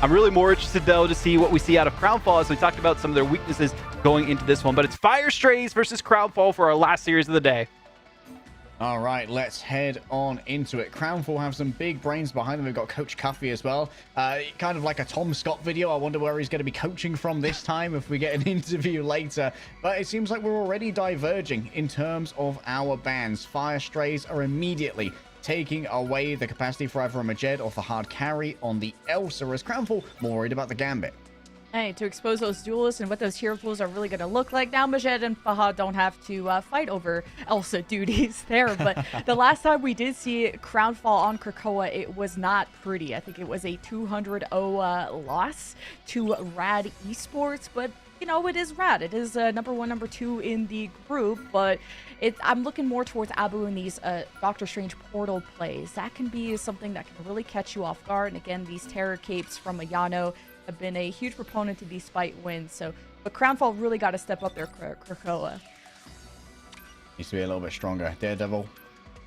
I'm really more interested, though, to see what we see out of Crownfall, as we talked about some of their weaknesses going into this one. But it's Fire Strays versus Crownfall for our last series of the day. All right, let's head on into it. Crownfall have some big brains behind them. We've got Coach Cuffy as well. Kind of like a Tom Scott video. I wonder where he's going to be coaching from this time if we get an interview later. But it seems like we're already diverging in terms of our bans. Fire Strays are immediately taking away the capacity for either a Majed or for hard carry on the Elsa, as Crownfall more worried about the Gambit. Hey, to expose those duelists and what those hero pools are really going to look like. Now Majed and Fahad don't have to fight over Elsa duties there, but the last time we did see Crownfall on Krakoa, it was not pretty. I think it was a 200-0 loss to Rad Esports, but you know, it is Rad. It is number 1, number 2 in the group, but I'm looking more towards Abu and these Doctor Strange portal plays. That can be something that can really catch you off guard. And again, these Terror Capes from Ayano have been a huge proponent to these spite wins. So, but Crownfall really got to step up their Krakoa. Needs to be a little bit stronger. Daredevil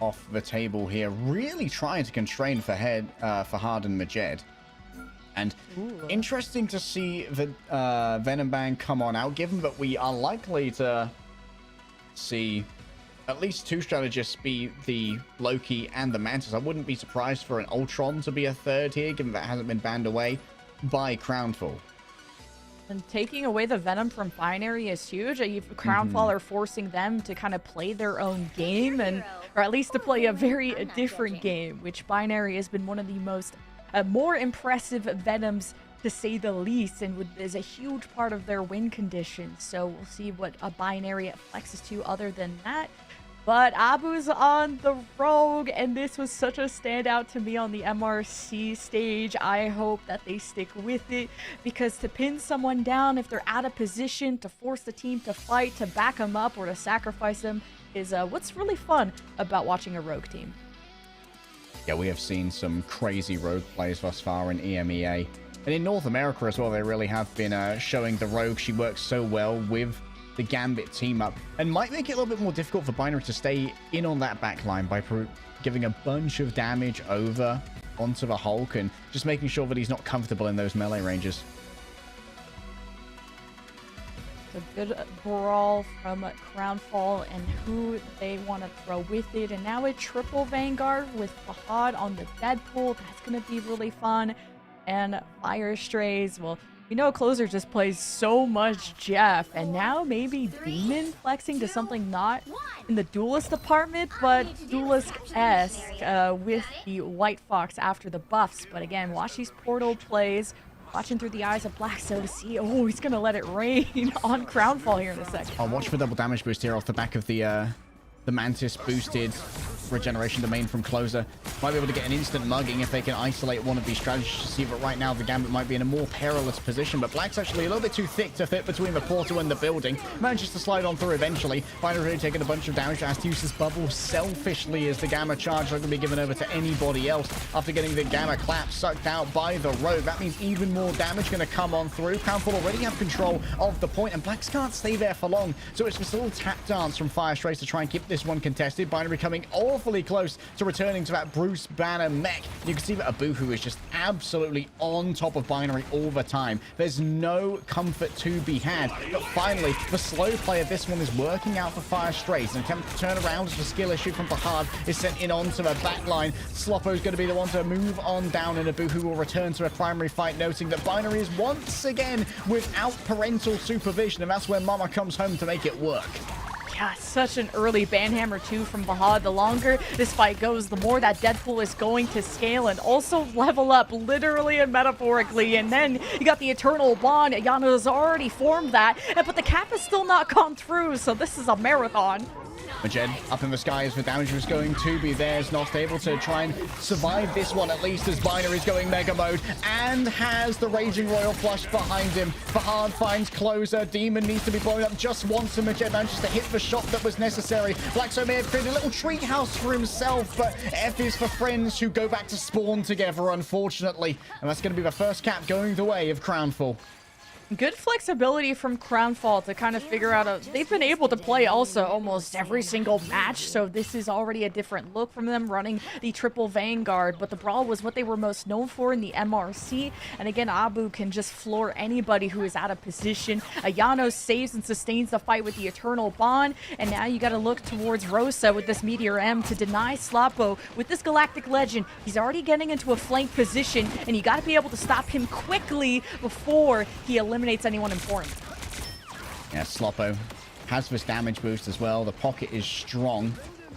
off the table here, really trying to constrain for Fahad and Majed. And interesting to see the Venom Bang come on out, given that we are likely to see at least 2 strategists be the Loki and the Mantis. I wouldn't be surprised for an Ultron to be a third here, given that hasn't been banned away by Crownfall. And taking away the Venom from Binary is huge. Crownfall are forcing them to kind of play their own game, or at least to play a very different game, which Binary has been one of the most more impressive Venoms, to say the least, and is a huge part of their win condition. So we'll see what a Binary flexes to other than that. But Abu's on the Rogue, and this was such a standout to me on the MRC stage. I hope that they stick with it, because to pin someone down if they're out of position, to force the team to fight, to back them up, or to sacrifice them is what's really fun about watching a Rogue team. Yeah, we have seen some crazy Rogue plays thus far in EMEA. And in North America as well, they really have been showing the Rogue. She works so well with the Gambit team up, and might make it a little bit more difficult for Binary to stay in on that back line by giving a bunch of damage over onto the Hulk and just making sure that he's not comfortable in those melee ranges. A good brawl from Crownfall and who they want to throw with it. And now a triple Vanguard with Fahad on the Deadpool. That's going to be really fun. And Fire Strays, well, you know, Closer just plays so much Jeff, and now maybe Demon flexing to something not in the Duelist department, but Duelist-esque with the White Fox after the buffs. But again, watch these portal plays, watching through the eyes of Black So to see, oh, he's going to let it rain on Crownfall here in a second. I'll watch for double damage boost here off the back of the Mantis boosted regeneration domain from Closer. Might be able to get an instant mugging if they can isolate one of these strategies to see, but right now the Gambit might be in a more perilous position. But Black's actually a little bit too thick to fit between the portal and the building. Manages to slide on through eventually. Binary really taking a bunch of damage. Has to use his bubble selfishly as the Gamma charge not going to be given over to anybody else after getting the Gamma clap sucked out by the Rogue. That means even more damage going to come on through. Crownfall already have control of the point, and Blacks can't stay there for long. So it's just a little tap dance from Fire Strays to try and keep this one contested. Binary coming awfully close to returning to that Bruce Banner mech. You can see that Abu, who is just absolutely on top of Binary all the time. There's no comfort to be had. But finally, the slow play of this one is working out for Fire Strays. An attempt to turn around as the skill issue from Fahad is sent in onto the back line. Sloppo's going to be the one to move on down, and Abu, who will return to a primary fight, noting that Binary is once again without parental supervision, and that's where Mama comes home to make it work. Yeah, such an early banhammer too from Fahad. The longer this fight goes, the more that Deadpool is going to scale and also level up, literally and metaphorically. And then you got the Eternal Bond. Yano has already formed that, but the cap has still not gone through, so this is a marathon. Majed up in the skies, the damage was going to be theirs. Not able to try and survive this one, at least, as Binary is going mega mode and has the Raging Royal Flush behind him. Fahad finds Closer. Demon needs to be blown up just once, and Majed manages to hit the shot that was necessary. Blackso may have created a little treehouse for himself, but F is for friends who go back to spawn together, unfortunately. And that's going to be the first cap going the way of Crownfall. Good flexibility from Crownfall to kind of figure out they've been able to play also almost every single match, so this is already a different look from them running the triple Vanguard, but the Brawl was what they were most known for in the MRC, and again, Abu can just floor anybody who is out of position. Ayano saves and sustains the fight with the Eternal Bond, and now you gotta look towards Rosa with this Meteor M to deny Sloppo. With this Galactic Legend, he's already getting into a flank position, and you gotta be able to stop him quickly before he eliminates anyone important. Yeah, Sloppo has this damage boost as well. The pocket is strong.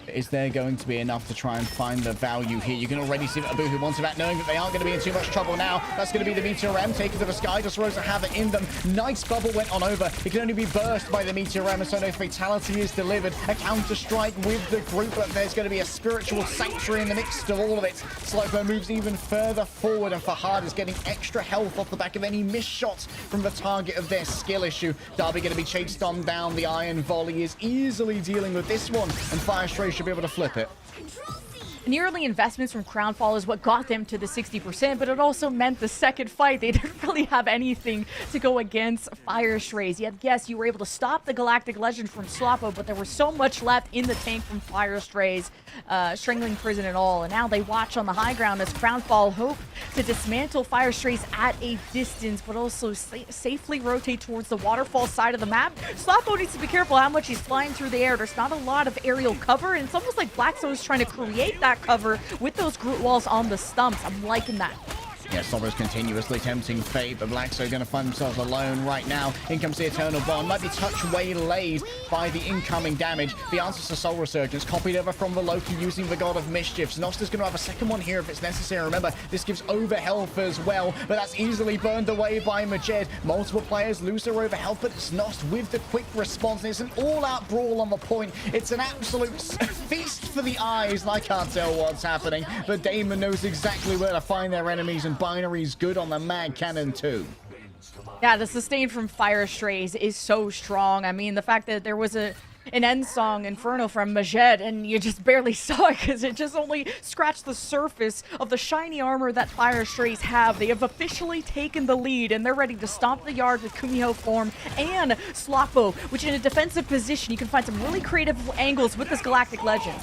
Is there going to be enough to try and find the value here? You can already see that Abu wants about knowing that they aren't going to be in too much trouble now. That's going to be the Meteor M taken to the sky. Does Rosa have it in them? Nice bubble went on over. It can only be burst by the Meteor M, and so no fatality is delivered. A counter-strike with the group, but there's going to be a spiritual sanctuary in the mix of all of it. Sloppo moves even further forward, and Fahad is getting extra health off the back of any missed shots from the target of their skill issue. Darby going to be chased on down. The Iron Volley is easily dealing with this one, and Firestray should be able to flip it. The early investments from Crownfall is what got them to the 60%, but it also meant the second fight, they didn't really have anything to go against Firestray. Yet, yes, you were able to stop the Galactic Legend from Sloppo, but there was so much left in the tank from Firestray's Strangling Prison and all. And now they watch on the high ground as Crownfall hope to dismantle Firestray's at a distance, but also safely rotate towards the waterfall side of the map. Sloppo needs to be careful how much he's flying through the air. There's not a lot of aerial cover, and it's almost like Black Zone is trying to create that cover with those Groot walls on the stumps. I'm liking that. Yeah, Sloppo's continuously tempting fate, but Blackso going to find themselves alone right now. In comes the Eternal Bond. Might be touch waylaid by the incoming damage. The answers to Soul Resurgence copied over from the Loki using the God of Mischief. Nosta's going to have a second one here if it's necessary. Remember, this gives over health as well, but that's easily burned away by Majed. Multiple players lose their over health, but it's Nost with the quick response. And it's an all-out brawl on the point. It's an absolute feast for the eyes, and I can't tell what's happening, but Damon knows exactly where to find their enemies, and Binary's good on the mag cannon too. Yeah, the sustain from Firestrays is so strong. I mean, the fact that there was an end song, Inferno, from Majed, and you just barely saw it because it just only scratched the surface of the shiny armor that Firestrays have. They have officially taken the lead, and they're ready to stomp the yard with Kumiho form and Sloppo, which in a defensive position, you can find some really creative angles with this Galactic Legend.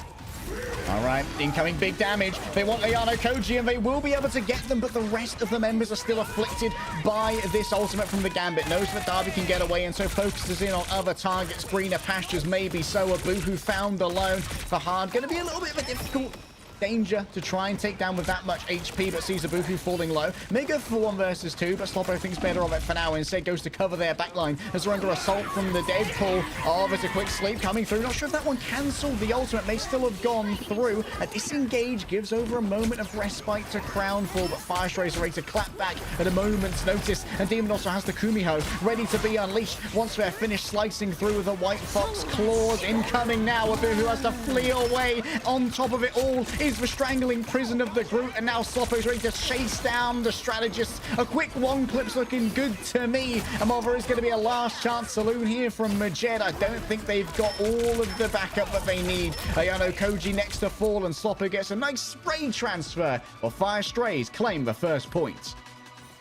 All right, incoming big damage. They want Ayano Koji, and they will be able to get them, but the rest of the members are still afflicted by this ultimate from the Gambit. Knows that Darby can get away, and so focuses in on other targets. Greener pastures, maybe so. Abu, who found alone. Fahad going to be a little bit of a difficult danger to try and take down with that much HP, but sees Abufu falling low. May go for 1 versus 2, but Sloppo thinks better of it for now. Instead goes to cover their backline as they're under assault from the Deadpool. Oh, there's a quick sleep coming through. Not sure if that one cancelled. The ultimate may still have gone through. A disengage gives over a moment of respite to Crownfall, but Firestrays are ready to clap back at a moment's notice. And Demon also has the Kumiho ready to be unleashed once they're finished slicing through with the White Fox claws. Incoming now. Abufu has to flee away. On top of it all is the Strangling Prison of the Groot, and now Sloppo's ready to chase down the strategists. A quick one clip's looking good to me. Amova is going to be a last chance saloon here from Majed. I don't think they've got all of the backup that they need. Ayano Koji next to fall, and Sloppo gets a nice spray transfer. Well, Firestrays claim the first point.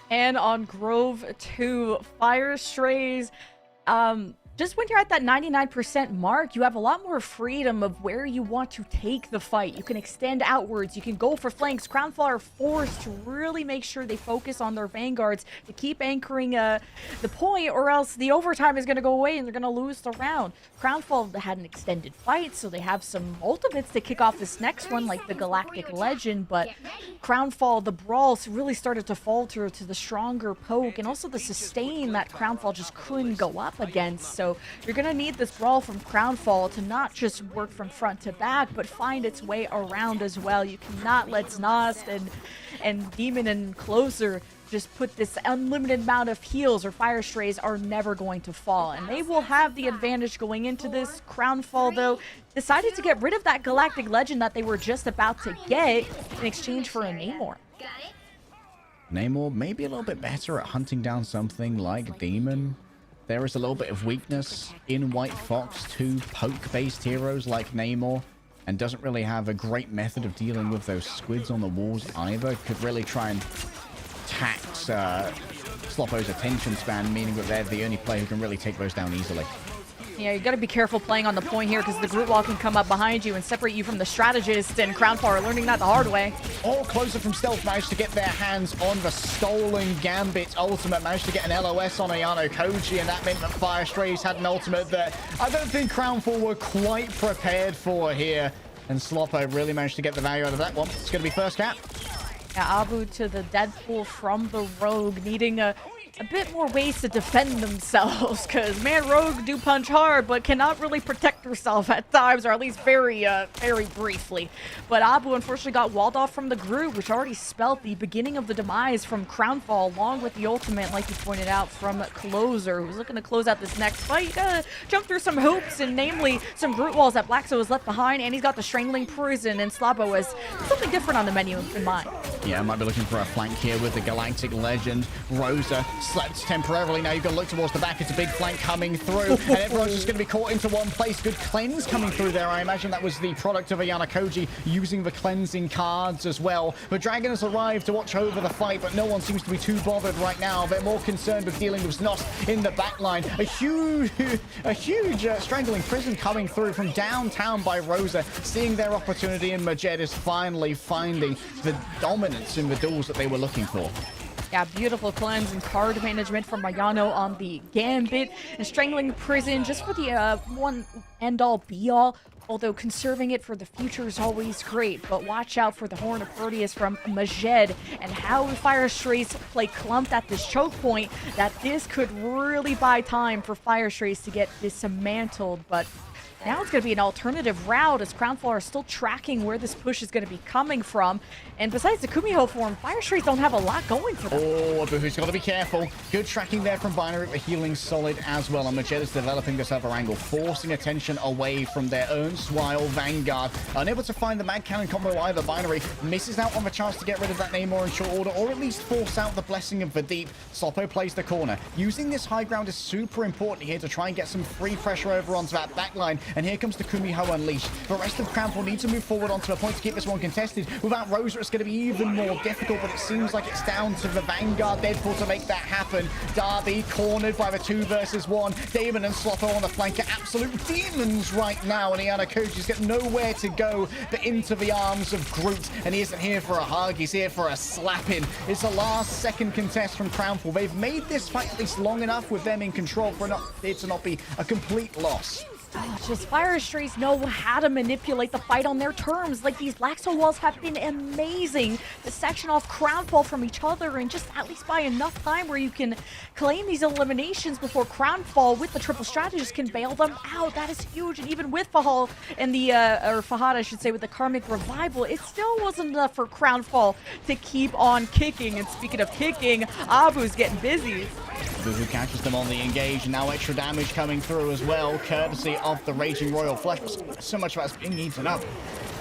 And on Grove 2, Firestrays, just when you're at that 99% mark, you have a lot more freedom of where you want to take the fight. You can extend outwards. You can go for flanks. Crownfall are forced to really make sure they focus on their vanguards to keep anchoring the point, or else the overtime is going to go away and they're going to lose the round. Crownfall had an extended fight, so they have some ultimates to kick off this next one, like the Galactic Legend, but Crownfall, the brawls really started to falter to the stronger poke, and also the sustain that Crownfall just couldn't go up against. So you're going to need this brawl from Crownfall to not just work from front to back, but find its way around as well. You cannot let Znost and Demon and Closer just put this unlimited amount of heals, or Firestrays are never going to fall. And they will have the advantage going into this. Crownfall, though, decided to get rid of that Galactic Legend that they were just about to get in exchange for a Namor. Namor may be a little bit better at hunting down something like Demon. There is a little bit of weakness in White Fox to poke-based heroes like Namor, and doesn't really have a great method of dealing with those squids on the walls either. Could really try and tax Sloppo's attention span, meaning that they're the only player who can really take those down easily. Yeah, you got to be careful playing on the point here because the group wall can come up behind you and separate you from the strategist, and Crownfall are learning that the hard way. All closer from Stealth managed to get their hands on the stolen Gambit ultimate, managed to get an LOS on Ayano Koji, and that meant that Fire Strays had an ultimate that I don't think Crownfall were quite prepared for here. And Sloppo really managed to get the value out of that one. It's going to be first cap. Yeah, Abu to the Deadpool from the Rogue, needing a bit more ways to defend themselves, because, man, Rogue do punch hard, but cannot really protect herself at times, or at least very briefly. But Abu unfortunately got walled off from the group, which already spelled the beginning of the demise from Crownfall, along with the ultimate, like you pointed out, from Closer, who's looking to close out this next fight. You gotta jump through some hoops, and namely some group walls that Blackso has left behind, and he's got the Strangling Prison, and Sloppo has something different on the menu in mind. Yeah, might be looking for a flank here with the Galactic Legend. Rosa slept temporarily. Now you've got to look towards the back. It's a big flank coming through, and everyone's just going to be caught into one place. Good cleanse coming through there. I imagine that was the product of Ayano Koji using the cleansing cards as well. But Dragon has arrived to watch over the fight, but no one seems to be too bothered right now. They're more concerned with dealing with Znost in the back line. A huge Strangling Prison coming through from downtown by Rosa, seeing their opportunity, and Majed is finally finding the dominance in the duels that they were looking for. Yeah, beautiful cleanse and card management from Ayano on the Gambit, and Strangling Prison just for the one end-all be-all, although conserving it for the future is always great. But watch out for the Horn of Proteus from Majed, and how Fire Strays play clumped at this choke point, that this could really buy time for Fire Strays to get dismantled. But now it's going to be an alternative route, as Crownfall are still tracking where this push is going to be coming from. And besides the Kumiho form, Fire Strays don't have a lot going for them. Oh, Abuhu's got to be careful. Good tracking there from Binary, but healing solid as well. And Majed is developing this other angle, forcing attention away from their erstwhile Vanguard. Unable to find the Mad Cannon combo either. Binary misses out on the chance to get rid of that Namor in short order, or at least force out the Blessing of the Deep. Sloppo plays the corner. Using this high ground is super important here to try and get some free pressure over onto that backline. And here comes the Kumiho Unleashed. The rest of Crownfall need to move forward onto a point to keep this one contested. Without Rosa, it's going to be even more difficult, but it seems like it's down to the Vanguard Deadpool to make that happen. Darby cornered by the 2 versus 1. Damon and Sloppo on the flank are absolute demons right now, and Ayano Koji's got nowhere to go but into the arms of Groot, and he isn't here for a hug, he's here for a slapping. It's the last second contest from Crownfall. They've made this fight at least long enough with them in control for it to not be a complete loss. Oh, just Fire Strays know how to manipulate the fight on their terms. Like, these Blackso walls have been amazing to section off Crownfall from each other, and just at least by enough time where you can claim these eliminations before Crownfall with the triple strategist can bail them out. That is huge. And even with Fahal and the, or Fahad, I should say, with the Karmic Revival, it still wasn't enough for Crownfall to keep on kicking. And speaking of kicking, Abu's getting busy. Who catches them on the engage, and now extra damage coming through as well, courtesy of the Raging Royal Flush. So much of that's being eaten up.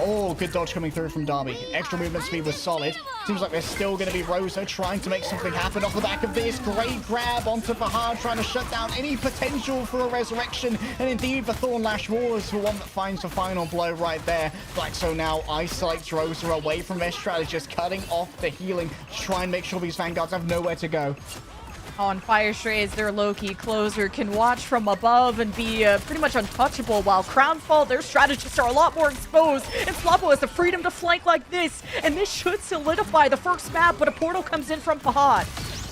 Oh, good dodge coming through from Darby. Extra movement speed was solid. Seems like there's still going to be Rosa trying to make something happen off the back of this. Great grab onto Fahad, trying to shut down any potential for a resurrection. And indeed, the Thornlash Wall is the one that finds the final blow right there. Blackso now isolates Rosa away from their strategist, cutting off the healing to try and make sure these Vanguards have nowhere to go. On Fire Strays, their low-key closer can watch from above and be pretty much untouchable, while Crownfall, their strategists are a lot more exposed, and Sloppo has the freedom to flank like this, and this should solidify the first map, but a portal comes in from Fahad.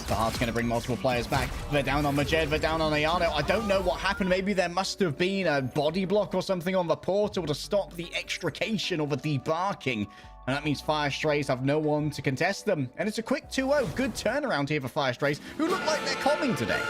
Fahad's going to bring multiple players back. They're down on Majed, they're down on Ayano. I don't know what happened. Maybe there must have been a body block or something on the portal to stop the extrication or the debarking. And that means Fire Strays have no one to contest them. And it's a quick 2-0. Good turnaround here for Fire Strays, who look like they're coming today.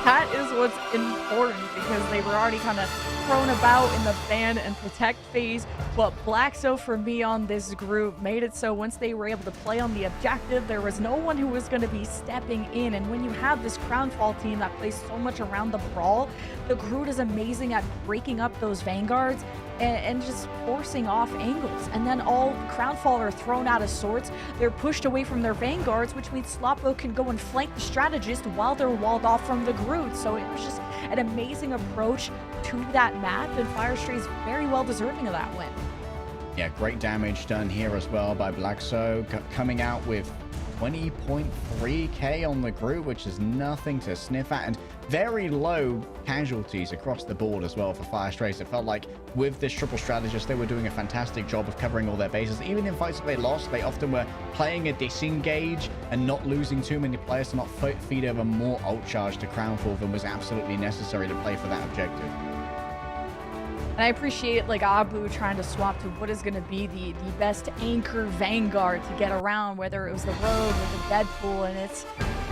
That is what's important, because they were already kind of thrown about in the ban and protect phase. But Blackso, for me, on this group made it so once they were able to play on the objective, there was no one who was going to be stepping in. And when you have this Crownfall team that plays so much around the brawl, the Groot is amazing at breaking up those Vanguards and just forcing off angles. And then all Crownfall are thrown out of sorts. They're pushed away from their Vanguards, which means Sloppo can go and flank the strategist while they're walled off from the Groot. So it was just an amazing approach to that map, and Fire Strays very well deserving of that win. Yeah, great damage done here as well by Blackso, coming out with 20.3k on the group, which is nothing to sniff at, and very low casualties across the board as well for Fire Strays. It felt like with this triple strategist, they were doing a fantastic job of covering all their bases. Even in fights that they lost, they often were playing a disengage and not losing too many players to not feed over more ult charge to Crownfall than was absolutely necessary to play for that objective. And I appreciate like Abu trying to swap to what is going to be the best anchor Vanguard to get around, whether it was the Rogue or the Deadpool. And it's,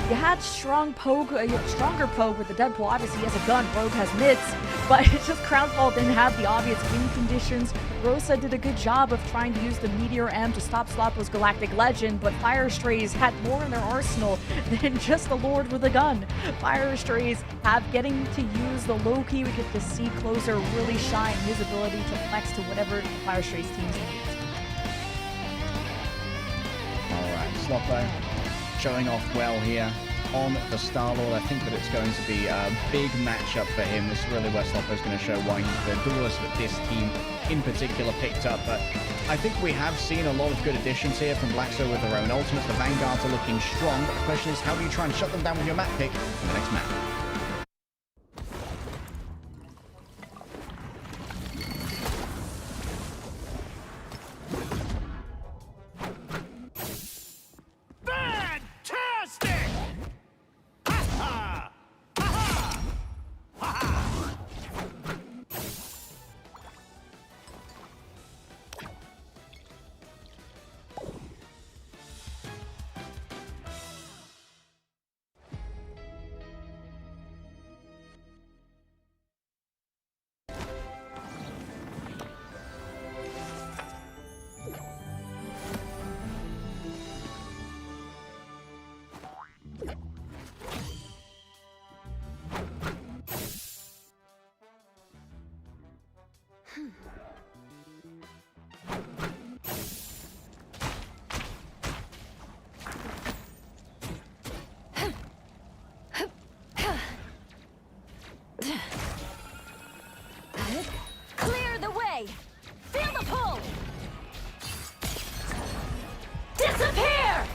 you had strong poke, you had stronger poke with the Deadpool. Obviously, he has a gun, Rogue has mitts, but it's just Crownfall didn't have the obvious win conditions. Rosa did a good job of trying to use the Meteor M to stop Sloppo's Galactic Legend, but Fire Strays had more in their arsenal than just the Lord with a gun. Fire Strays have getting to use the Loki. We get to see Closer really shine his ability to flex to whatever the Fire Strays teams need. Alright, Sloppo showing off well here on the Star-Lord. I think that it's going to be a big matchup for him. This is really where Sloppo's going to show why he's the duelist that this team in particular picked up. But I think we have seen a lot of good additions here from Blackstone with their own ultimates. The Vanguards are looking strong, but the question is, how do you try and shut them down with your map pick in the next map? Clear the way! Feel the pull! Disappear!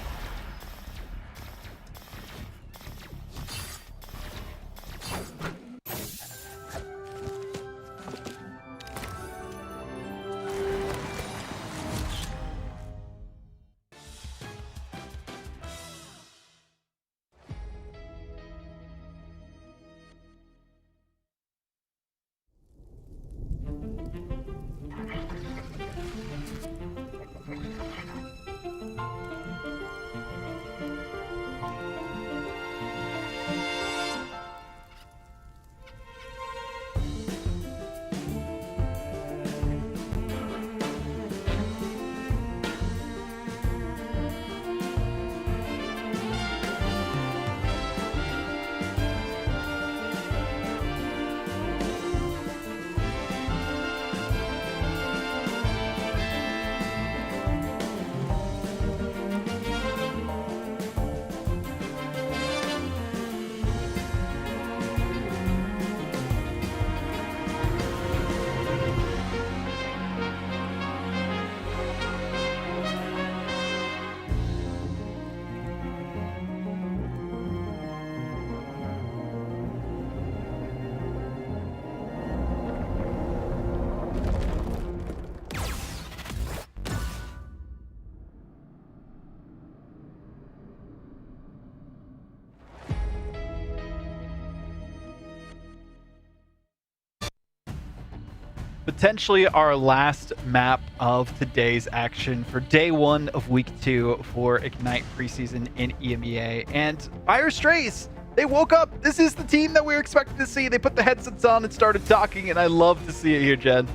Potentially our last map of today's action for day one of week 2 for Ignite preseason in EMEA. And Fire Strays, they woke up. This is the team that we were expecting to see. They put the headsets on and started talking, and I love to see it here, Jen.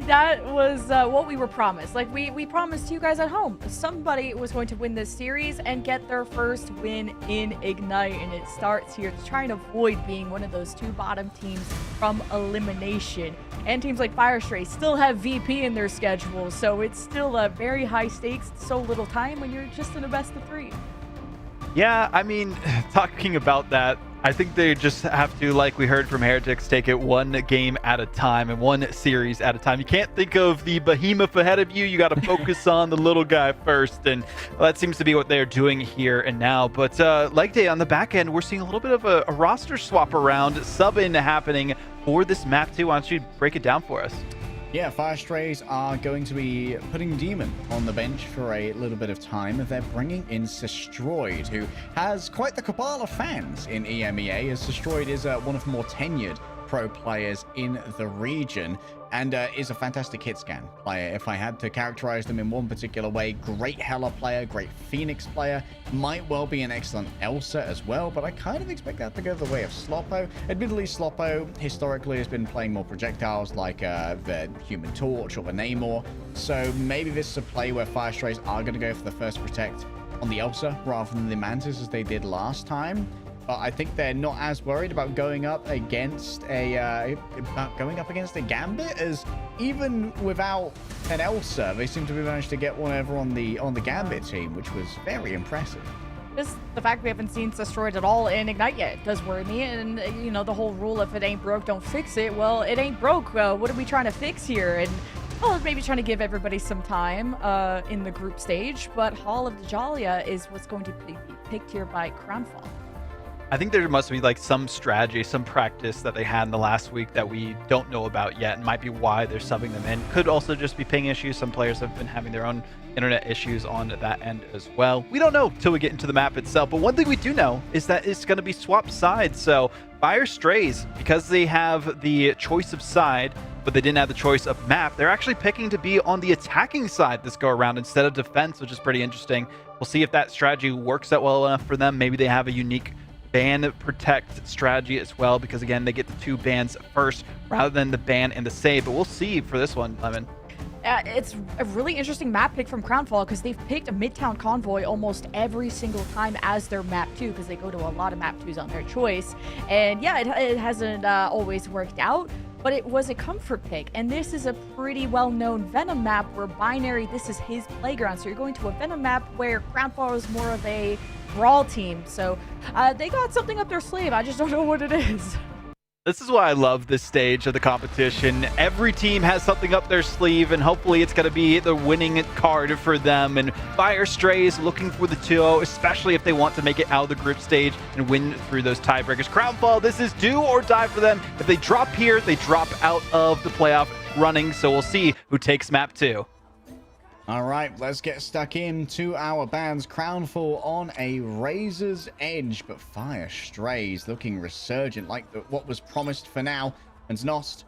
That was what we were promised. Like we promised you guys at home, somebody was going to win this series and get their first win in Ignite, and it starts here to try and avoid being one of those 2 bottom teams from elimination. And teams like Fire Stray still have VP in their schedule, so it's still a very high stakes, so little time when you're just in a best of 3. Yeah, I mean, talking about that, I think they just have to, like we heard from Heretics, take it one game at a time and one series at a time. You can't think of the behemoth ahead of you. You got to focus on the little guy first, and that seems to be what they're doing here and now. But Leg Day on the back end, we're seeing a little bit of a roster swap around, sub-in happening for this map too. Why don't you break it down for us? Yeah, Fire Strays are going to be putting Demon on the bench for a little bit of time. They're bringing in Sestroid, who has quite the cabal of fans in EMEA, as Sestroid is one of the more tenured pro players in the region, and is a fantastic hit scan player. If I had to characterize them in one particular way, great Hela player, great Phoenix player, might well be an excellent Elsa as well, but I kind of expect that to go the way of Sloppo. Admittedly, Sloppo historically has been playing more projectiles like the Human Torch or the Namor, so maybe this is a play where Fire Strays are going to go for the first protect on the Elsa rather than the Mantis as they did last time. But I think they're not as worried about going up against a Gambit, as even without an Elsa, they seem to be managed to get one over on the Gambit team, which was very impressive. Just the fact we haven't seen Sestroid at all in Ignite yet does worry me. And, you know, the whole rule, if it ain't broke, don't fix it. Well, it ain't broke. What are we trying to fix here? And, well, maybe trying to give everybody some time in the group stage. But Hall of Dajalia is what's going to be picked here by Crownfall. I think there must be like some strategy, some practice that they had in the last week that we don't know about yet, and might be why they're subbing them in. Could also just be ping issues. Some players have been having their own internet issues on that end as well. We don't know till we get into the map itself, but one thing we do know is that it's going to be swapped sides. So Fire Strays, because they have the choice of side, but they didn't have the choice of map, they're actually picking to be on the attacking side this go around instead of defense, which is pretty interesting. We'll see if that strategy works out well enough for them. Maybe they have a unique ban protect strategy as well, because again, they get the two bans first rather than the ban and the save. But we'll see for this one, Lemon. It's a really interesting map pick from Crownfall, because they've picked a Midtown Convoy almost every single time as their map 2, because they go to a lot of map 2s on their choice. And yeah, it hasn't always worked out, but it was a comfort pick. And this is a pretty well-known Venom map where Binary, this is his playground. So you're going to a Venom map where Crownfall is more of a brawl team. So they got something up their sleeve. I just don't know what it is. This is why I love this stage of the competition. Every team has something up their sleeve, and hopefully it's going to be the winning card for them. And Fire Strays looking for the 2-0, especially if they want to make it out of the group stage and win through those tiebreakers. Crownfall, this is do or die for them. If they drop here, they drop out of the playoff running. So we'll see who takes map 2. All right, let's get stuck into our bands. Crownfall on a razor's edge, but Fire Strays looking resurgent, like what was promised for now. And Znost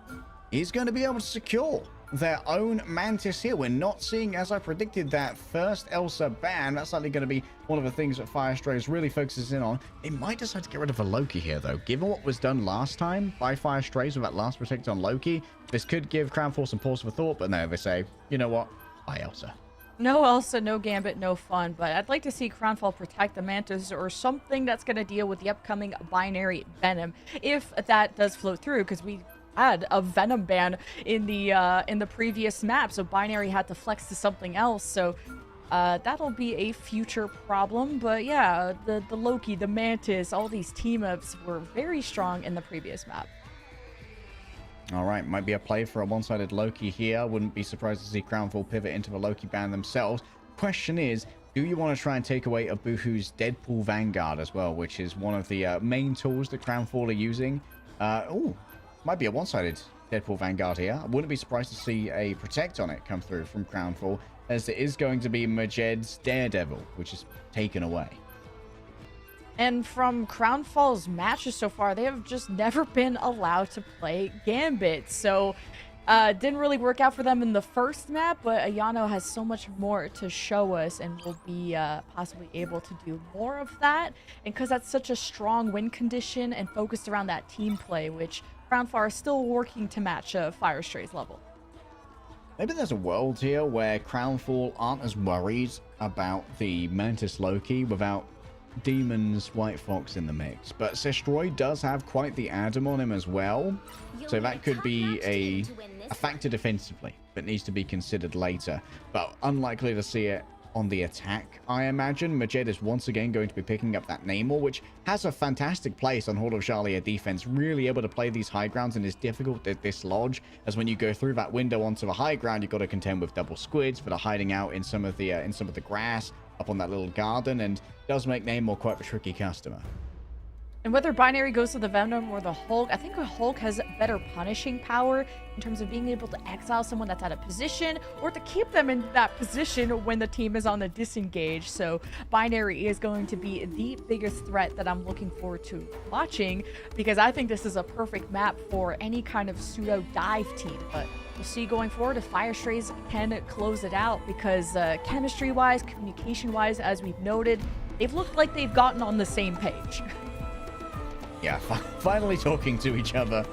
is going to be able to secure their own Mantis here. We're not seeing, as I predicted, that first Elsa ban. That's likely going to be one of the things that Fire Strays really focuses in on. They might decide to get rid of a Loki here, though. Given what was done last time by Fire Strays with that last protect on Loki, this could give Crownfall some pause for thought, but no, they say, you know what? Bye, Elsa. No Elsa, no Gambit, no fun, but I'd like to see Crownfall protect the Mantis or something that's going to deal with the upcoming Binary Venom, if that does flow through, because we had a Venom ban in the previous map, so Binary had to flex to something else, so that'll be a future problem. But yeah, the Loki, the Mantis, all these team-ups were very strong in the previous map. All right, might be a play for a one-sided Loki here. Wouldn't be surprised to see Crownfall pivot into the Loki ban themselves. Question is, do you want to try and take away Abuhu's Deadpool Vanguard as well, which is one of the main tools that Crownfall are using? Might be a one-sided Deadpool Vanguard here. I wouldn't be surprised to see a Protect on it come through from Crownfall, as it is going to be Majed's Daredevil, which is taken away. And from Crownfall's matches so far, they have just never been allowed to play Gambit. So didn't really work out for them in the first map, but Ayano has so much more to show us and will be possibly able to do more of that. And because that's such a strong win condition and focused around that team play, which Crownfall are still working to match Fire Strays level. Maybe there's a world here where Crownfall aren't as worried about the Mantis Loki without Demon's White Fox in the mix, but Sestroid does have quite the Adam on him as well, so that could be a factor defensively, but needs to be considered later, but unlikely to see it on the attack, I imagine. Majed is once again going to be picking up that Namor, which has a fantastic place on Horde of Xayah defense, really able to play these high grounds and is difficult to dislodge, as when you go through that window onto a high ground, you've got to contend with double squids that are hiding out in some of the grass up on that little garden, and does make Namor quite a tricky customer. And whether Binary goes to the Venom or the Hulk, I think the Hulk has better punishing power in terms of being able to exile someone that's out of position or to keep them in that position when the team is on the disengage. So Binary is going to be the biggest threat that I'm looking forward to watching, because I think this is a perfect map for any kind of pseudo dive team. But we'll see going forward if Fire Strays can close it out, because chemistry-wise, communication-wise, as we've noted, they've looked like they've gotten on the same page. Yeah, finally talking to each other.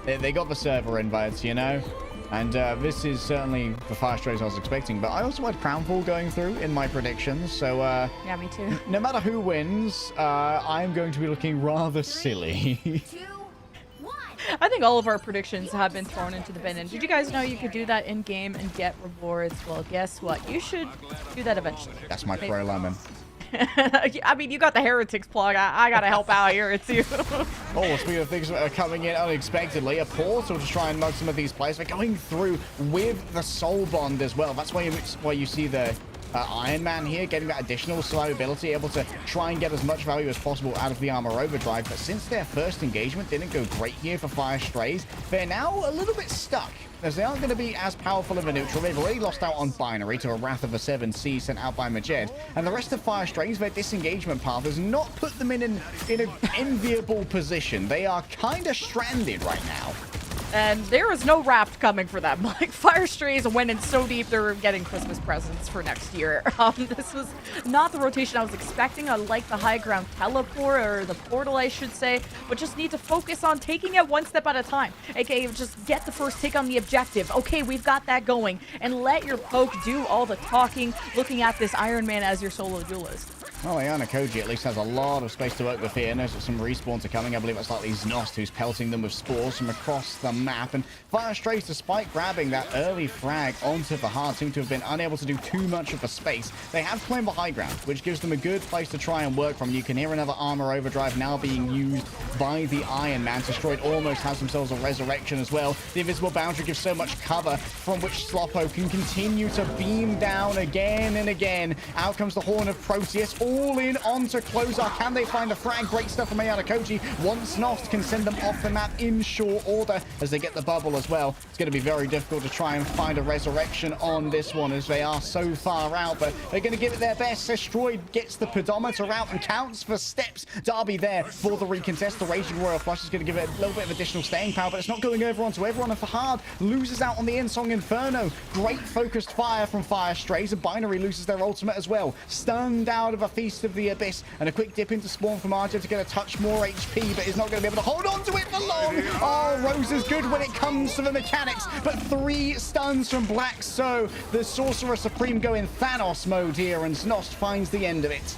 They got the server invites, you know? And this is certainly the Fire Strays I was expecting. But I also had Crownfall going through in my predictions. So, yeah, me too. No matter who wins, I'm going to be looking rather silly. 2, 1. I think all of our predictions have been thrown into the bin. And did you guys know you could do that in-game and get rewards? Well, guess what? You should do that eventually. That's my pro lemon. I mean, you got the Heretics plug. I gotta help out here, too. Oh, speaking of things that are coming in unexpectedly, a portal to try and mug some of these players. They're going through with the Soul Bond as well. That's why you see the Iron Man here getting that additional survivability, able to try and get as much value as possible out of the Armor Overdrive. But since their first engagement didn't go great here for Fire Strays, they're now a little bit stuck, as they aren't going to be as powerful of a neutral. They've already lost out on Binary to a Wrath of the 7C sent out by Majed. And the rest of Fire Strays, their disengagement path has not put them in an enviable position. They are kind of stranded right now. And there is no Raft coming for them. Like, Fire Strays went in so deep, they're getting Christmas presents for next year. This was not the rotation I was expecting. I like the high ground teleport, or the portal, I should say, but just need to focus on taking it one step at a time. AKA, just get the first take on the objective. Okay, we've got that going. And let your poke do all the talking, looking at this Iron Man as your solo duelist. Well, Ayana Koji at least has a lot of space to work with here. Knows that some respawns are coming. I believe it's likely Znost who's pelting them with spores from across the map. And Fire Strays, despite grabbing that early frag onto the heart, seem to have been unable to do too much of the space. They have claimed the high ground, which gives them a good place to try and work from. You can hear another Armor Overdrive now being used by the Iron Man. Destroyed almost has themselves a resurrection as well. The Invisible Boundary gives so much cover from which Sloppo can continue to beam down again and again. Out comes the Horn of Proteus, all in on to close out. Can they find the frag? Great stuff from Ayana Koji. Once Znost can send them off the map in short order as they get the bubble as well. It's going to be very difficult to try and find a resurrection on this one, as they are so far out, but they're going to give it their best. Destroyed gets the pedometer out and counts for steps. Darby there for the recontest. The Raging Royal Flush is going to give it a little bit of additional staying power, but it's not going over onto everyone. And Fahad loses out on the Insong Inferno. Great focused fire from Fire Strays, and Binary loses their ultimate as well. Stunned out of a Feast of the Abyss, and a quick dip into Spawn from Arjo to get a touch more HP, but is not going to be able to hold on to it for long. Oh, Rose is good when it comes to the mechanics, but 3 stuns from Black. So the Sorcerer Supreme go in Thanos mode here, and Znost finds the end of it.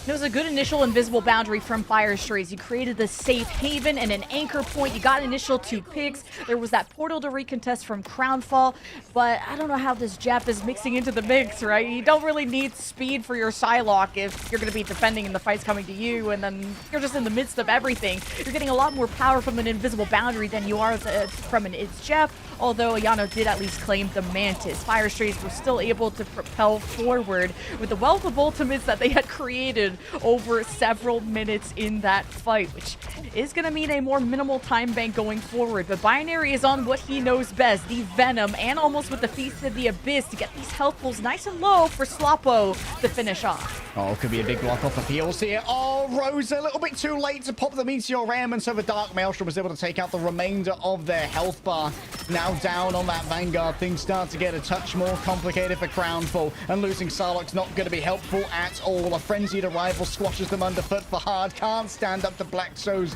It was a good initial invisible boundary from Fire Strays. You created the safe haven and an anchor point. You got initial 2 picks. There was that portal to recontest from Crownfall, but I don't know how this Jep is mixing into the mix, right? You don't really need speed for your Psylocke if you're going to be defending and the fight's coming to you, and then you're just in the midst of everything. You're getting a lot more power from an invisible boundary than you are from an It's Jep, although Ayano did at least claim the Mantis. Fire Strays were still able to propel forward with the wealth of ultimates that they had created over several minutes in that fight, which is going to mean a more minimal time bank going forward. But Binary is on what he knows best, the Venom, and almost with the Feast of the Abyss to get these health pools nice and low for Sloppo to finish off. Oh, could be a big block off of heals here. Oh, Rose a little bit too late to pop the Meteor Ram, and so the Dark Maelstrom was able to take out the remainder of their health bar. Now down on that Vanguard, things start to get a touch more complicated for Crownfall, and losing Psylocke's not going to be helpful at all. A frenzied arrival squashes them underfoot. For hard, can't stand up to Black So's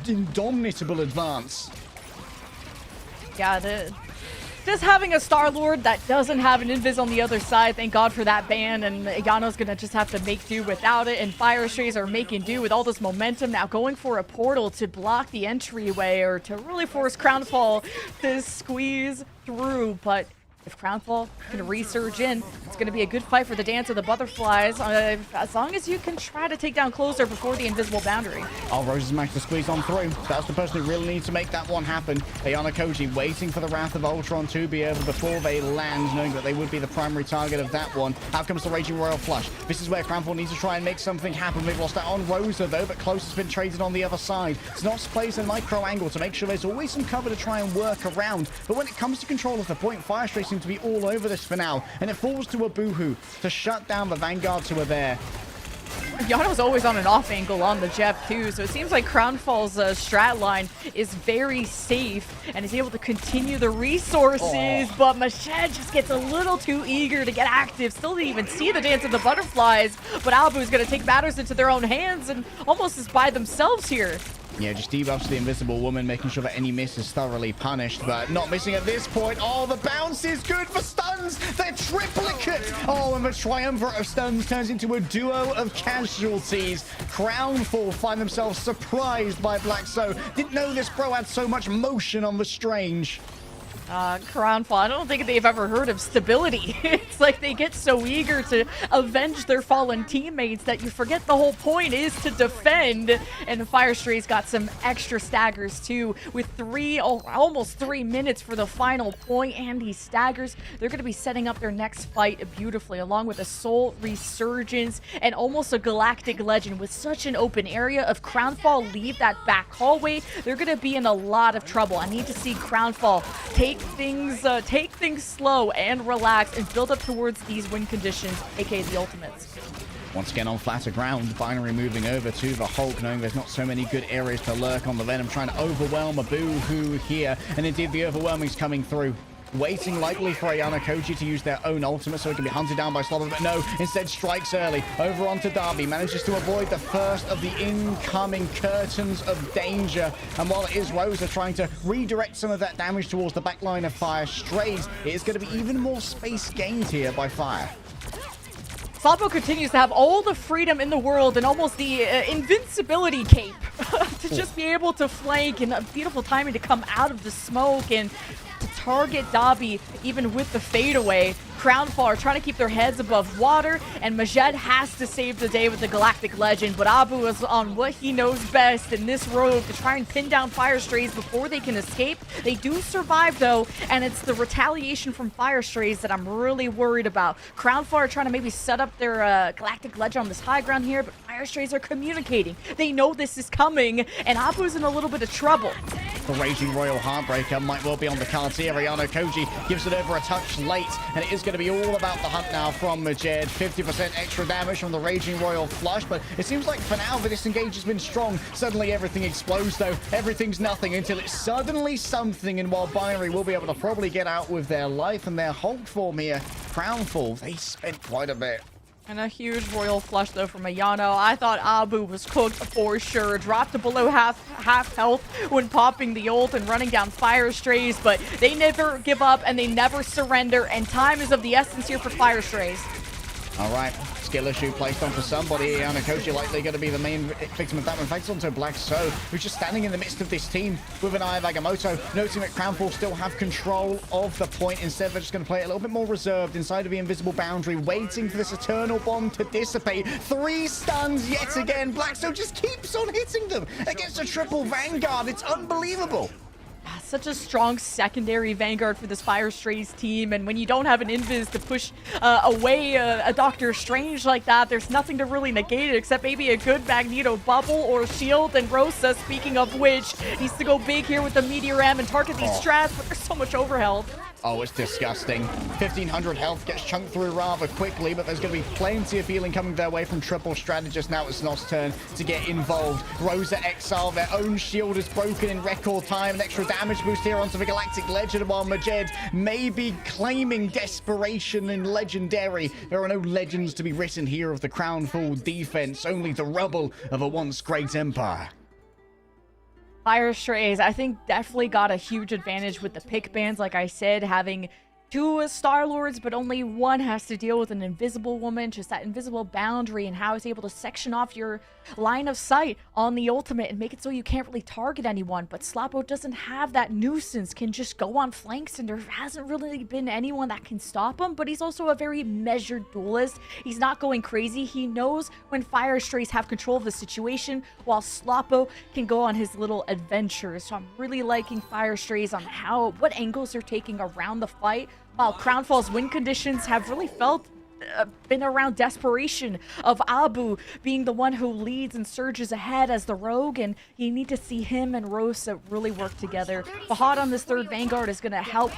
indomitable advance. Yeah, just having a Star-Lord that doesn't have an Invis on the other side, thank God for that ban, and Yano's gonna just have to make do without it, and Fire Strays are making do with all this momentum, now going for a portal to block the entryway or to really force Crownfall to squeeze through, but If Crownfall can resurge in, it's going to be a good fight for the Dance of the Butterflies, as long as you can try to take down Closer before the invisible boundary. Oh, Rose has managed to squeeze on through. That's the person who really needs to make that one happen. Ayana Koji waiting for the Wrath of Ultron to be over before they land, knowing that they would be the primary target of that one. Out comes the Raging Royal Flush. This is where Crownfall needs to try and make something happen. They've lost that on Rosa, though, but Close has been traded on the other side. Snots plays a micro angle to make sure there's always some cover to try and work around. But when it comes to control of the point, Firestray seem to be all over this for now, and it falls to a Boohoo to shut down the Vanguards who are there. Yano's always on an off angle on the Jep too, so it seems like Crownfall's strat line is very safe and is able to continue the resources, but Mashed just gets a little too eager to get active. Still didn't even see the Dance of the Butterflies, but Albu's going to take matters into their own hands and almost is by themselves here. Yeah, just debuffs the Invisible Woman, making sure that any miss is thoroughly punished, but not missing at this point. Oh, the bounce is good for stuns. They're triplicate. Oh, and the triumvirate of stuns turns into a duo of casualties. Crownfall find themselves surprised by Black So. Didn't know this bro had so much motion on the Strange. Crownfall, I don't think they've ever heard of stability. It's like they get so eager to avenge their fallen teammates that you forget the whole point is to defend. And the Firestray's got some extra staggers too, with almost 3 minutes for the final point, and these staggers, they're going to be setting up their next fight beautifully, along with a Soul Resurgence and almost a Galactic Legend. With such an open area, if Crownfall leave that back hallway, they're going to be in a lot of trouble. I need to see Crownfall take things slow and relax and build up towards these win conditions, aka the ultimates. Once again on flatter ground, Binary moving over to the Hulk, knowing there's not so many good areas to lurk on the Venom, trying to overwhelm a Boohoo here, and indeed the overwhelming's coming through. Waiting likely for Ayana Koji to use their own ultimate so it can be hunted down by Slobber, but no, instead strikes early. Over onto Darby, manages to avoid the first of the incoming curtains of danger. And while it is Rosa trying to redirect some of that damage towards the back line of Firestrays, it is going to be even more space gained here by Fire. Slobbo continues to have all the freedom in the world and almost the invincibility cape to just be able to flank, and a beautiful timing to come out of the smoke and to target Dobby even with the fadeaway. Crownfall are trying to keep their heads above water, and Majed has to save the day with the Galactic Legend, but Abu is on what he knows best in this rogue to try and pin down Firestrays before they can escape. They do survive though, and it's the retaliation from Firestrays that I'm really worried about. Crownfall are trying to maybe set up their Galactic Legend on this high ground here, but Firestrays are communicating. They know this is coming, and Abu's in a little bit of trouble. The Raging Royal Heartbreaker might well be on the cards here. Ayana Koji gives it over a touch late, and it is going to be all about the hunt now from Majed. 50% extra damage from the Raging Royal Flush, but it seems like for now the disengage has been strong. Suddenly everything explodes though. Everything's nothing until it's suddenly something, and while Binary will be able to probably get out with their life and their hold form here, Crownfall, they spent quite a bit. And a huge royal flush though from Ayano. I thought Abu was cooked for sure. Dropped to below half health when popping the ult and running down Firestrays, but they never give up and they never surrender, and time is of the essence here for Firestrays. All right, skill issue placed onto somebody. Ayana Koji likely going to be the main victim of that one. In fact, onto Black So, who's just standing in the midst of this team with an Eye of Agamotto, noticing that Crownfall still have control of the point. Instead, they're just going to play it a little bit more reserved inside of the invisible boundary, waiting for this Eternal Bond to dissipate. 3 stuns yet again. Black So just keeps on hitting them against a triple Vanguard. It's unbelievable. Such a strong secondary Vanguard for this Firestrays team, and when you don't have an invis to push away a Doctor Strange like that, there's nothing to really negate it except maybe a good Magneto bubble or shield. And Rosa, speaking of which, needs to go big here with the Meteor M and target these strats, but there's so much overhealth. Oh, it's disgusting. 1,500 health gets chunked through rather quickly, but there's going to be plenty of healing coming their way from Triple Strategist. Now it's Snot's turn to get involved. Rosa exile, their own shield is broken in record time. An extra damage boost here onto the Galactic Legend, while Majed may be claiming desperation in Legendary. There are no legends to be written here of the Crownfall defense, only the rubble of a once great empire. Firestrays, I think, definitely got a huge advantage with the pick bans, like I said, having two Star-Lords, but only one has to deal with an invisible woman. Just that invisible boundary and how it's able to section off your line of sight on the ultimate and make it so you can't really target anyone. But Sloppo doesn't have that nuisance, can just go on flanks, and there hasn't really been anyone that can stop him. But he's also a very measured duelist. He's not going crazy. He knows when Fire Strays have control of the situation, while Sloppo can go on his little adventures. So I'm really liking Fire Strays on what angles they're taking around the fight, while Crownfall's win conditions have really been around desperation of Abu being the one who leads and surges ahead as the rogue, and you need to see him and Rosa really work together. Fahad on this third Vanguard is going to help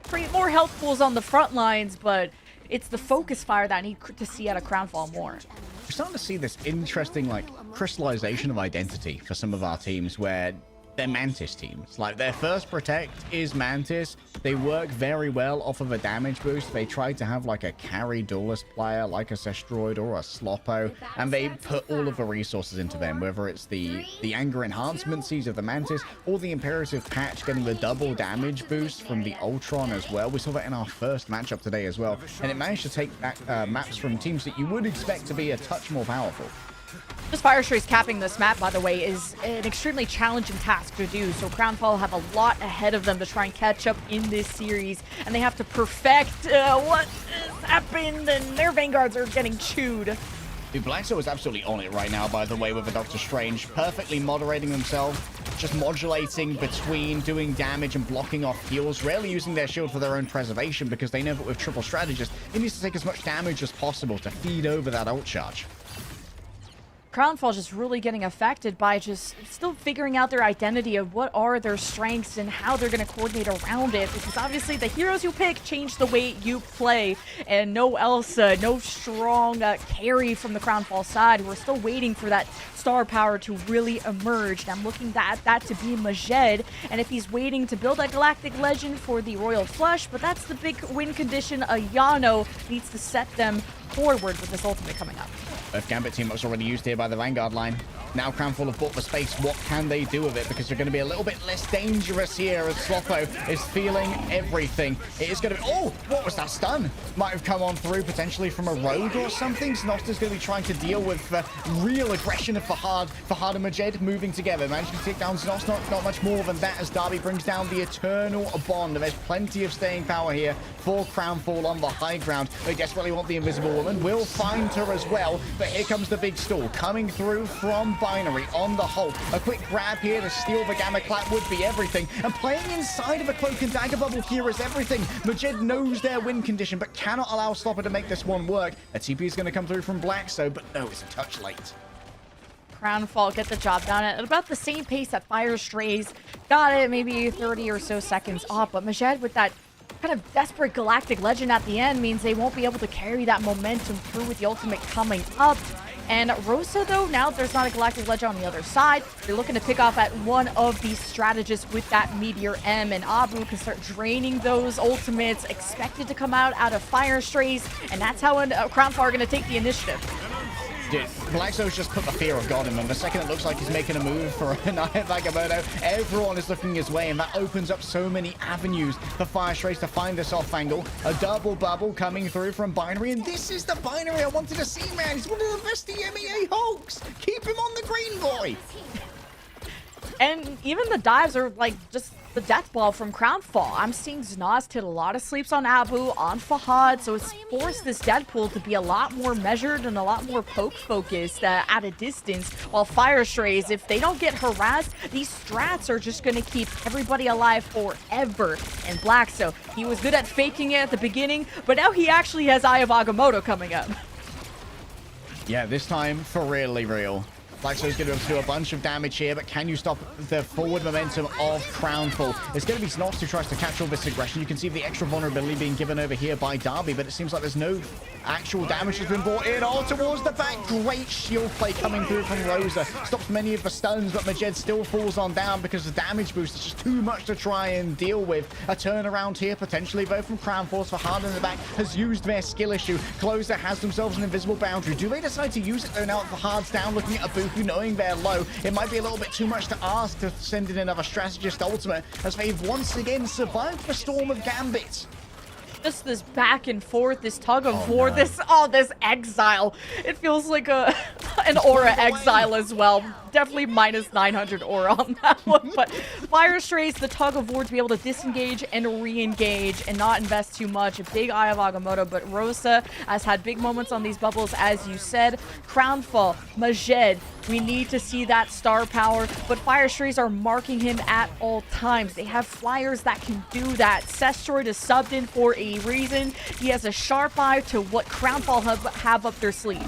create more health pools on the front lines, but it's the focus fire that I need to see out of Crownfall more. We're starting to see this interesting, like, crystallization of identity for some of our teams where they're Mantis teams. Like, their first protect is Mantis. They work very well off of a damage boost. They try to have like a carry duelist player like a Sestroid or a Sloppo, and they put all of the resources into them, whether it's the anger enhancement seeds of the Mantis or the imperative patch getting the double damage boost from the Ultron as well. We saw that in our first matchup today as well, and it managed to take back maps from teams that you would expect to be a touch more powerful. Just Fire Strays capping this map, by the way, is an extremely challenging task to do. So Crownfall have a lot ahead of them to try and catch up in this series. And they have to perfect what has happened, and their Vanguards are getting chewed. Dude, Blackso is absolutely on it right now, by the way, with the Doctor Strange. Perfectly moderating themselves, just modulating between doing damage and blocking off heals, rarely using their shield for their own preservation because they know that with Triple Strategist, it needs to take as much damage as possible to feed over that ult charge. Crownfall just really getting affected by just still figuring out their identity of what are their strengths and how they're going to coordinate around it, because obviously the heroes you pick change the way you play, and no Elsa, no strong carry from the Crownfall side. We're still waiting for that star power to really emerge, and I'm looking at that to be Majed, and if he's waiting to build a Galactic Legend for the Royal Flush, but that's the big win condition. Yano needs to set them forward with this ultimate coming up. Both Gambit teammates already used here by the Vanguard line. Now Crownfall have bought the space. What can they do with it? Because they're going to be a little bit less dangerous here as Sloppo is feeling everything. It is going to be... Oh, what was that stun? Might have come on through potentially from a rogue or something. Snosta's going to be trying to deal with the real aggression of Fahad. Fahad and Majed moving together. Managing to take down Snosta. Not much more than that as Darby brings down the Eternal Bond. There's plenty of staying power here for Crownfall on the high ground. They desperately want the Invisible Woman. Will find her as well. But here comes the big stall coming through from Binary on the Hulk. A quick grab here to steal the Gamma Clap would be everything. And playing inside of a Cloak and Dagger bubble here is everything. Majed knows their win condition, but cannot allow Slopper to make this one work. A TP is going to come through from Blackso, but no, it's a touch late. Crownfall get the job done at about the same pace that Fire Strays got it, maybe 30 or so seconds off. But Majed with that kind of desperate Galactic Legend at the end means they won't be able to carry that momentum through with the ultimate coming up. And Rosa, though, now there's not a Galactic Legend on the other side. They're looking to pick off at one of these strategists with that Meteor M, and Abu can start draining those ultimates expected to come out of Fire Strays, and that's how Crownfall are going to take the initiative. Dude, Blackso's just put the fear of God in him. The second it looks like he's making a move for a Naya Vagabondo, everyone is looking his way, and that opens up so many avenues for Fire Strays to find this off angle. A double bubble coming through from Binary, and this is the Binary I wanted to see, man. He's one of the best EMEA Hulks. Keep him on the green, boy. And even the dives are like just the death ball from Crownfall. I'm seeing Znost hit a lot of sleeps on Abu, on Fahad, so it's forced this Deadpool to be a lot more measured and a lot more poke focused at a distance. While Fire Strays, if they don't get harassed, these strats are just going to keep everybody alive forever. And Blackso, he was good at faking it at the beginning, but now he actually has Eye of Agamotto coming up. Yeah, this time for really real. Blackso's going to do a bunch of damage here, but can you stop the forward momentum of Crownfall? It's going to be Snots who tries to catch all this aggression. You can see the extra vulnerability being given over here by Darby, but it seems like there's no actual damage has been brought in. All towards the back. Great shield play coming through from Rosa. Stops many of the stuns, but Majed still falls on down because the damage boost is just too much to try and deal with. A turnaround here, potentially, though, from Crownfall. For Hard in the back has used their skill issue. Closer has themselves an invisible boundary. Do they decide to use it, though, now that the Hard's down, looking at a Buku, knowing they're low? It might be a little bit too much to ask to send in another strategist ultimate, as they've once again survived the storm of Gambit. Just this back and forth, this tug of war, this exile. It feels like an aura exile as well. Definitely minus 900 aura on that one. But Fire Strays, the tug of war to be able to disengage and re-engage and not invest too much. A big Eye of Agamotto, but Rosa has had big moments on these bubbles, as you said. Crownfall, Majed, we need to see that star power, but Fire Strays are marking him at all times. They have flyers that can do that. Sestroid is subbed in for a reason. He has a sharp eye to what Crownfall have up their sleeve.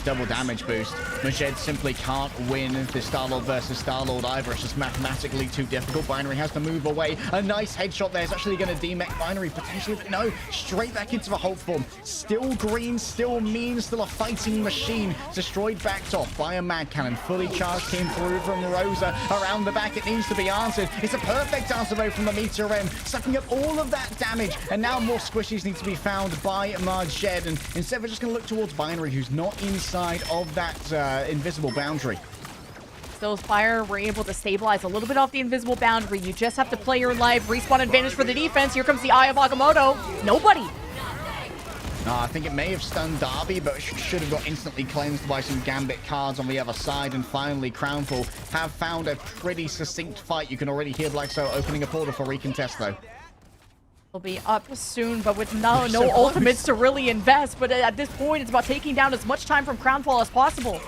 Double damage boost. Majed simply can't win the Star-Lord versus Star-Lord either. It's just mathematically too difficult. Binary has to move away. A nice headshot there is actually going to demech Binary potentially, but no, straight back into the Hulk form. Still green, still mean, still a fighting machine. Destroyed backed off by a Mad Cannon. Fully charged came through from Rosa. Around the back, it needs to be answered. It's a perfect answer though from the Meteor M, sucking up all of that damage. And now more squishies need to be found by Majed. And instead we're just going to look towards Binary, who's not inside of that invisible boundary. Those Fire were able to stabilize a little bit off the invisible boundary. You just have to play your life. Respawn advantage for the defense. Here comes the Eye of Agamotto. Nobody. No, I think it may have stunned Darby, but should have got instantly cleansed by some Gambit cards on the other side. And finally, Crownfall have found a pretty succinct fight. You can already hear Blackso opening a portal for recontest, though. Will be up soon, but with no ultimates to really invest. But at this point, it's about taking down as much time from Crownfall as possible.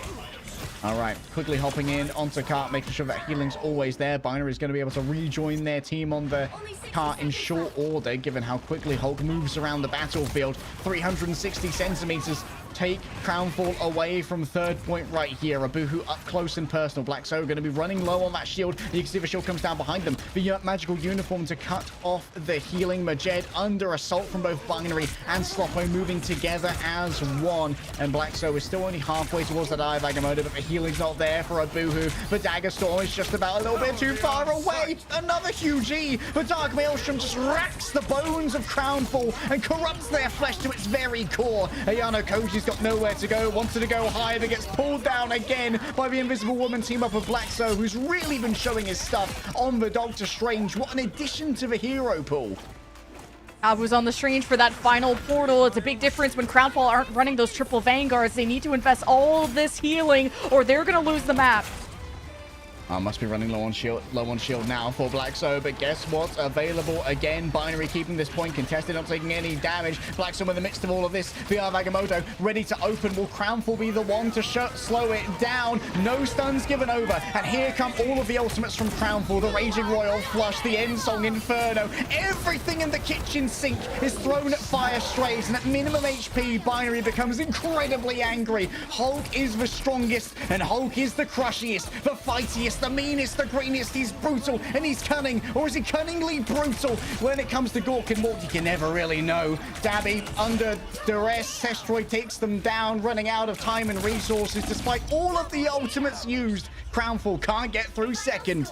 All right, quickly hopping in onto cart, making sure that healing's always there. Binary is going to be able to rejoin their team on the cart in short order, given how quickly Hulk moves around the battlefield. 360 centimeters. Take Crownfall away from third point right here. Abuhu up close and personal. Blackso going to be running low on that shield. You can see the shield comes down behind them. The magical uniform to cut off the healing. Majed under assault from both Binary and Sloppo moving together as one. And Blackso is still only halfway towards that Eye of Agamotto, but the healing's not there for Abuhu. The Dagger Storm is just about a little bit too far away. Another huge E. The Dark Maelstrom just racks the bones of Crownfall and corrupts their flesh to its very core. Ayano Koji's got nowhere to go, wanted to go higher, but gets pulled down again by the Invisible Woman team up of Blackso, who's really been showing his stuff on the Doctor Strange. What an addition to the hero pool. Was on the Strange for that final portal. It's a big difference when Crownfall aren't running those triple Vanguards. They need to invest all this healing or they're going to lose the map. Must be running low on shield now for Blackso, but guess what's available again? Binary keeping this point contested, not taking any damage. Blackso in the midst of all of this. The Eye of Agamotto ready to open. Will Crownfall be the one to slow it down? No stuns given over. And here come all of the ultimates from Crownfall. The Raging Royal Flush, the End Song Inferno. Everything in the kitchen sink is thrown at Fire Strays, and at minimum HP, Binary becomes incredibly angry. Hulk is the strongest, and Hulk is the crushiest, the fightiest, the meanest, the greenest. He's brutal and he's cunning, or is he cunningly brutal? When it comes to Gork and Morty, you can never really know. Dabby under duress. Sestroid takes them down, running out of time and resources. Despite all of the ultimates used, Crownfall can't get through second.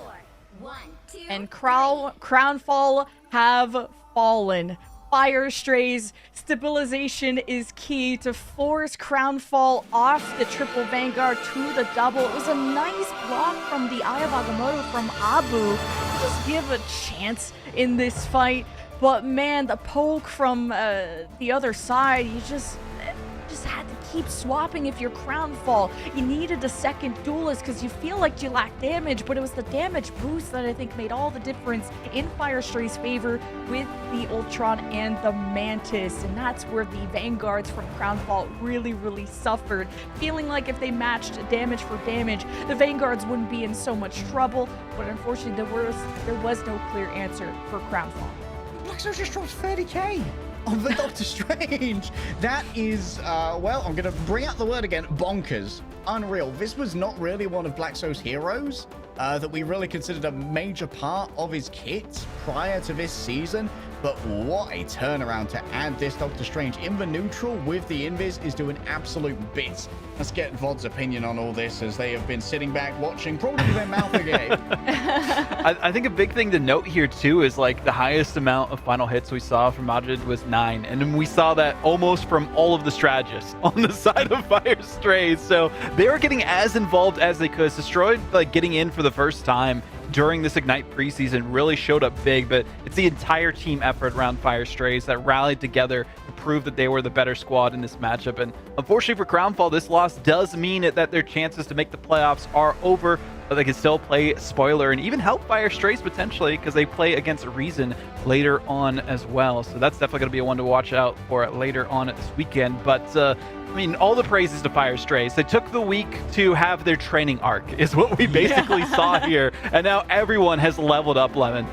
And Crownfall have fallen. Fire Strays stabilization is key to force Crownfall off the triple Vanguard to the double. It was a nice block from the Eye of Agamotto from Abu. Just give a chance in this fight. But man, the poke from the other side, you just had to keep swapping if you're Crownfall. You needed a second duelist because you feel like you lack damage, but it was the damage boost that I think made all the difference in Fire Stray's favor with the Ultron and the Mantis. And that's where the Vanguards from Crownfall really suffered, feeling like if they matched damage for damage, the Vanguards wouldn't be in so much trouble. But unfortunately, there was no clear answer for Crownfall. Blackso just dropped 30k. On the Doctor Strange. That is, well, I'm going to bring out the word again, bonkers. Unreal. This was not really one of Blackso's heroes that we really considered a major part of his kit prior to this season. But what a turnaround to add this Doctor Strange. In the neutral with the Invis is doing absolute bits. Let's get VOD's opinion on all this as they have been sitting back watching, probably with their mouth agape. I think a big thing to note here too is like the highest amount of final hits we saw from Majid was 9, and then we saw that almost from all of the strategists on the side of Fire Strays. So they were getting as involved as they could. Destroyed like getting in for the first time during this Ignite preseason really showed up big, but it's the entire team effort around Fire Strays that rallied together to prove that they were the better squad in this matchup. And unfortunately for Crownfall, this loss does mean that their chances to make the playoffs are over, but they can still play Spoiler and even help Fire Strays potentially because they play against Reason later on as well. So that's definitely going to be a one to watch out for later on this weekend. But I mean, all the praises to Fire Strays. They took the week to have their training arc is what we basically saw here. And now everyone has leveled up, Lemon.